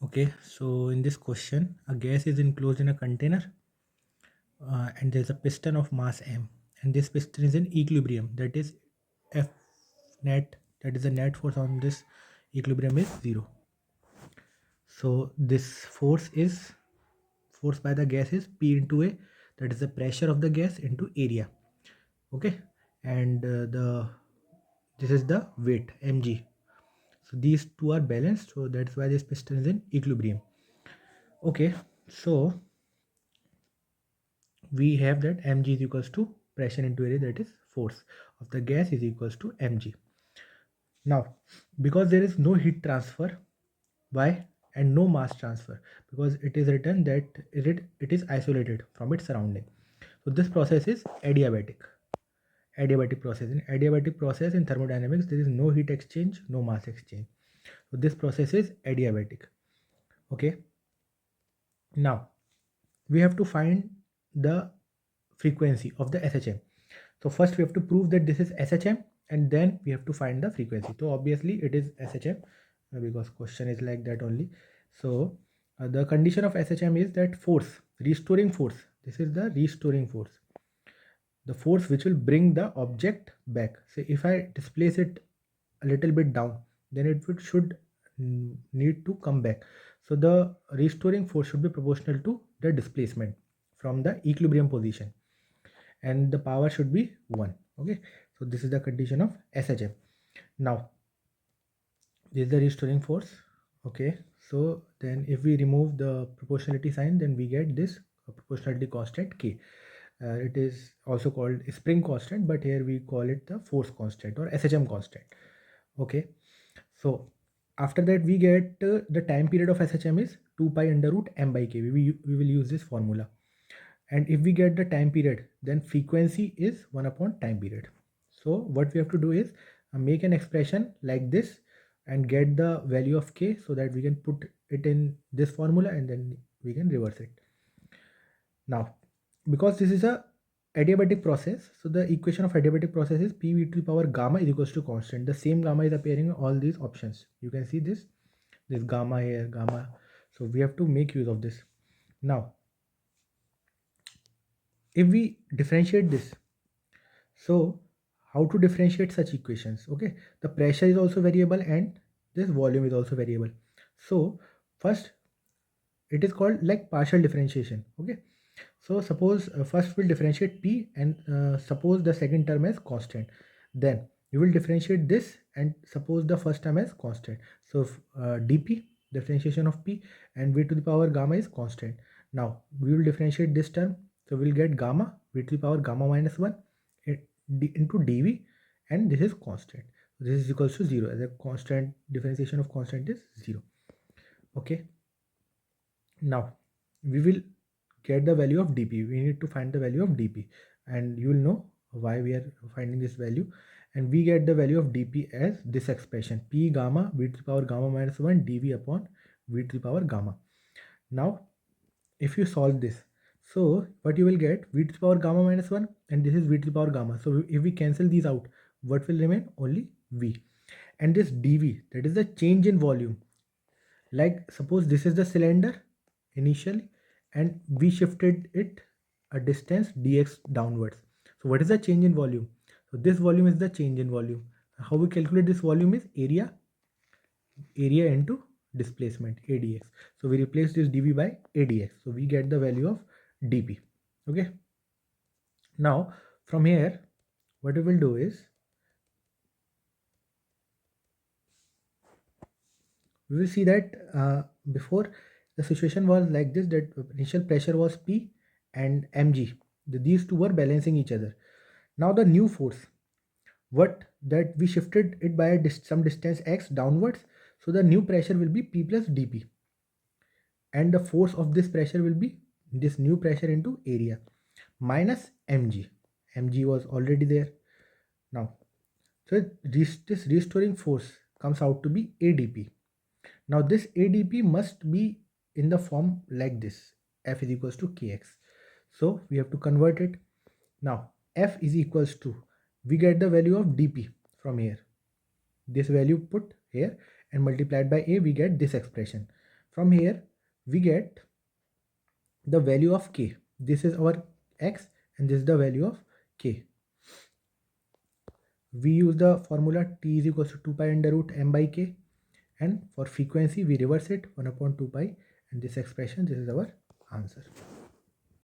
Okay, so in this question, a gas is enclosed in a container and there's a piston of mass m, and this piston is in equilibrium, that is F net, that is the net force on this equilibrium is 0. So this force by the gas is P into A, that is the pressure of the gas into area. Okay, and the this is the weight mg. So these two are balanced, so that's why this piston is in equilibrium. Okay, so we have that mg is equals to pressure into area, that is force of the gas is equals to mg. Now, because there is no heat transfer, why, and no mass transfer, because it is written that it is isolated from its surrounding. So this process is adiabatic. Adiabatic process. In adiabatic process in thermodynamics, there is no heat exchange, no mass exchange. So this process is adiabatic. Okay. Now we have to find the frequency of the SHM. So first we have to prove that this is SHM, and then we have to find the frequency. So obviously it is SHM because question is like that only. So the condition of SHM is that force, restoring force. This is the restoring force, the force which will bring the object back. So if I displace it a little bit down, then should need to come back. So the restoring force should be proportional to the displacement from the equilibrium position, and the power should be 1. Okay, so this is the condition of SHM. Now this is the restoring force. Okay, so then if we remove the proportionality sign, then we get this proportionality constant K. It is also called spring constant, but here we call it the force constant or SHM constant. Okay, so after that we get the time period of SHM is 2 pi under root m by k. We will use this formula, and if we get the time period, then frequency is 1 upon time period. So what we have to do is make an expression like this and get the value of k, so that we can put it in this formula and then we can reverse it. Now, because this is a adiabatic process, so the equation of adiabatic process is PV to the power gamma is equals to constant. The same gamma is appearing in all these options. You can see this gamma here, gamma. So we have to make use of this. Now, if we differentiate this, so how to differentiate such equations? Okay, the pressure is also variable and this volume is also variable. So first, it is called like partial differentiation. Okay, so suppose first we'll differentiate p, and suppose the second term as constant. Then we will differentiate this and suppose the first term as constant. So dp, differentiation of p, and v to the power gamma is constant. Now we will differentiate this term, so we'll get gamma v to the power gamma minus 1 into dv, and this is constant. This is equals to 0, as a constant differentiation of constant is 0. Okay, now we will get the value of dp. We need to find the value of dp, and you will know why we are finding this value. And we get the value of dp as this expression, p gamma v to the power gamma minus 1 dv upon v to the power gamma. Now if you solve this, so what you will get, v to the power gamma minus 1, and this is v to the power gamma. So if we cancel these out, what will remain? Only v. And this dv, that is the change in volume. Like suppose this is the cylinder initially, and we shifted it a distance dx downwards. So what is the change in volume? So this volume is the change in volume. How we calculate this volume is area into displacement, adx. So we replace this dv by adx, so we get the value of dp. Okay, now from here what we will do is we will see that before the situation was like this, that initial pressure was P and mg. These two were balancing each other. Now the new force, what that we shifted it by some distance x downwards, so the new pressure will be P plus dp, and the force of this pressure will be this new pressure into area minus mg. Mg was already there. Now, so this restoring force comes out to be adp. Now this ADP must be in the form like this, F is equals to Kx. So we have to convert it. Now F is equals to, we get the value of dP from here. This value put here and multiplied by A, we get this expression. From here we get the value of k. This is our x and this is the value of k. We use the formula t is equals to 2 pi under root m by k, and for frequency we reverse it 1 upon 2 pi, and this expression, this is our answer.